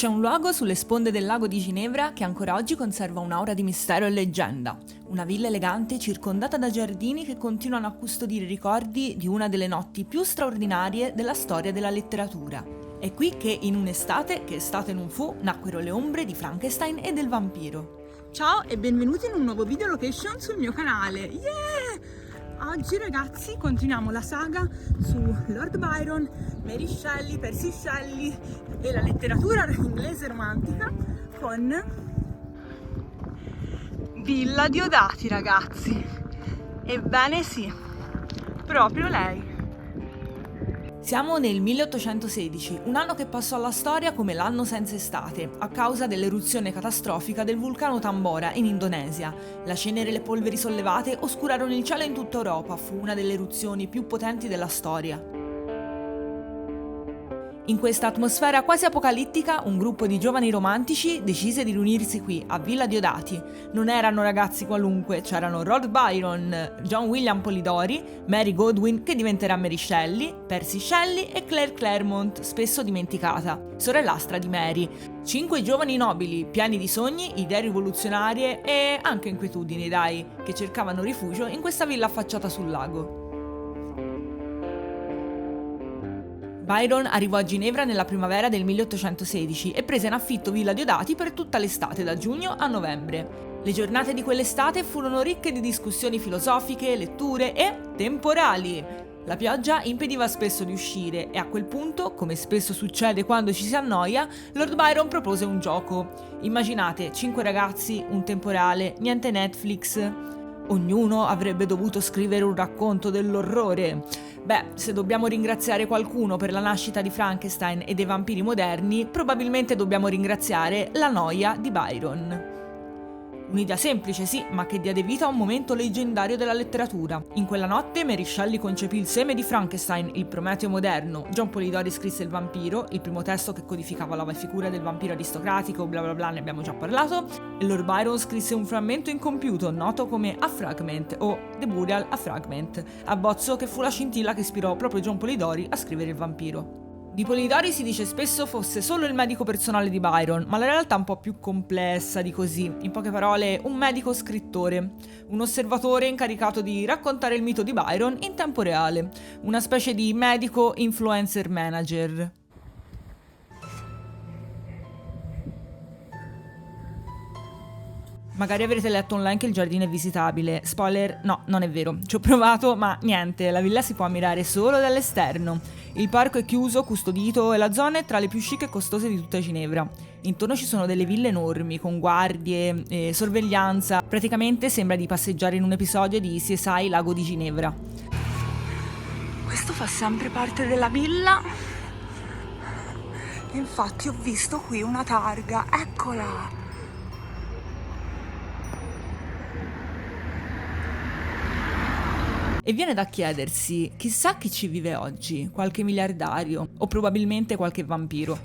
C'è un luogo sulle sponde del lago di Ginevra che ancora oggi conserva un'aura di mistero e leggenda. Una villa elegante circondata da giardini che continuano a custodire i ricordi di una delle notti più straordinarie della storia della letteratura. È qui che in un'estate, che estate non fu, nacquero le ombre di Frankenstein e del vampiro. Ciao e benvenuti in un nuovo video location sul mio canale. Yeah! Oggi ragazzi continuiamo la saga su Lord Byron, Mary Shelley, Percy Shelley e la letteratura inglese romantica con Villa Diodati, ragazzi. Ebbene sì, proprio lei. Siamo nel 1816, un anno che passò alla storia come l'anno senza estate, a causa dell'eruzione catastrofica del vulcano Tambora in Indonesia. La cenere e le polveri sollevate oscurarono il cielo in tutta Europa, fu una delle eruzioni più potenti della storia. In questa atmosfera quasi apocalittica, un gruppo di giovani romantici decise di riunirsi qui, a Villa Diodati. Non erano ragazzi qualunque, c'erano Lord Byron, John William Polidori, Mary Godwin, che diventerà Mary Shelley, Percy Shelley e Claire Clairmont, spesso dimenticata, sorellastra di Mary. 5 giovani nobili, pieni di sogni, idee rivoluzionarie e anche inquietudini, dai, che cercavano rifugio in questa villa affacciata sul lago. Byron arrivò a Ginevra nella primavera del 1816 e prese in affitto Villa Diodati per tutta l'estate, da giugno a novembre. Le giornate di quell'estate furono ricche di discussioni filosofiche, letture e temporali. La pioggia impediva spesso di uscire e a quel punto, come spesso succede quando ci si annoia, Lord Byron propose un gioco. Immaginate 5 ragazzi, un temporale, niente Netflix. Ognuno avrebbe dovuto scrivere un racconto dell'orrore. Beh, se dobbiamo ringraziare qualcuno per la nascita di Frankenstein e dei vampiri moderni, probabilmente dobbiamo ringraziare la noia di Byron. Un'idea semplice, sì, ma che diede vita a un momento leggendario della letteratura. In quella notte Mary Shelley concepì il seme di Frankenstein, il Prometeo moderno. John Polidori scrisse Il vampiro, il primo testo che codificava la figura del vampiro aristocratico, bla bla bla, ne abbiamo già parlato. E Lord Byron scrisse un frammento incompiuto, noto come A Fragment o The Burial a Fragment, abbozzo che fu la scintilla che ispirò proprio John Polidori a scrivere Il vampiro. Di Polidori si dice spesso fosse solo il medico personale di Byron, ma la realtà è un po' più complessa di così. In poche parole, un medico scrittore, un osservatore incaricato di raccontare il mito di Byron in tempo reale, una specie di medico influencer manager. Magari avrete letto online che il giardino è visitabile. Spoiler, no, non è vero. Ci ho provato, ma niente, la villa si può ammirare solo dall'esterno. Il parco è chiuso, custodito e la zona è tra le più chic e costose di tutta Ginevra. Intorno ci sono delle ville enormi, con guardie e sorveglianza. Praticamente sembra di passeggiare in un episodio di CSI Lago di Ginevra. Questo fa sempre parte della villa. Infatti ho visto qui una targa, eccola! E viene da chiedersi, chissà chi ci vive oggi, qualche miliardario o probabilmente qualche vampiro.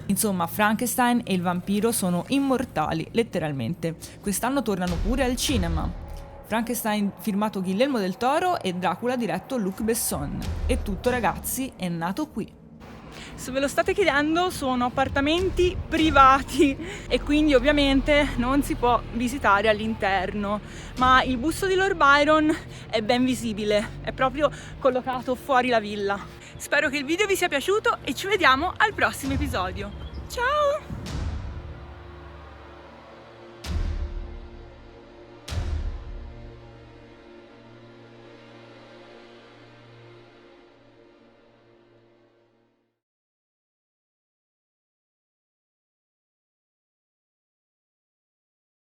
Insomma, Frankenstein e il vampiro sono immortali, letteralmente. Quest'anno tornano pure al cinema. Frankenstein firmato Guillermo del Toro e Dracula diretto Luc Besson. E tutto, ragazzi, è nato qui. Se ve lo state chiedendo, sono appartamenti privati e quindi ovviamente non si può visitare all'interno, ma il busto di Lord Byron è ben visibile, è proprio collocato fuori la villa. Spero che il video vi sia piaciuto e ci vediamo al prossimo episodio. Ciao!